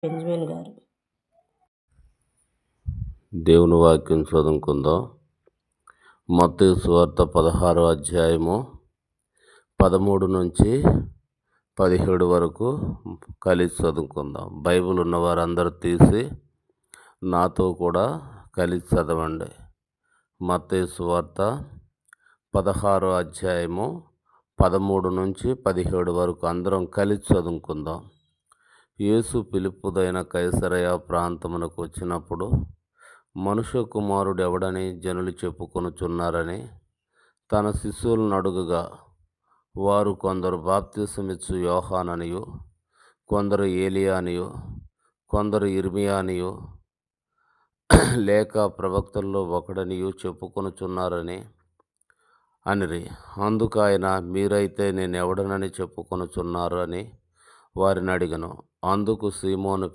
Benjamin గారు. దేవుని వాక్యం చదువుకుందాం. మత్తయి సువార్త 16వ అధ్యాయము 13 నుంచి 17 వరకు కలిసి చదువుకుందాం. బైబిల్ ఉన్న వారందరూ తీసి నాతో కూడా కలిసి చదవండి. మత్తయి సువార్త 16వ అధ్యాయము 13 నుంచి 17 వరకు అందరం కలిసి చదువుకుందాం. యేసు పిలుపుదైన కైసరయ ప్రాంతమునకు వచ్చినప్పుడు మనుష్య కుమారుడు ఎవడని జనులు చెప్పుకొనుచున్నారని తన శిష్యులను అడుగగా, వారు కొందరు బాప్తిసమిచ్చు యోహాననియు, కొందరు ఏలియా అనియు, కొందరు ఇర్మియా అనియు, లేక ప్రవక్తల్లో ఒకడనియు చెప్పుకొనుచున్నారని అనిరి. అందుకు ఆయన, మీరైతే నేను ఎవడనని చెప్పుకొనుచున్నారు అని వారిని అడిగను. అందుకు సీమోను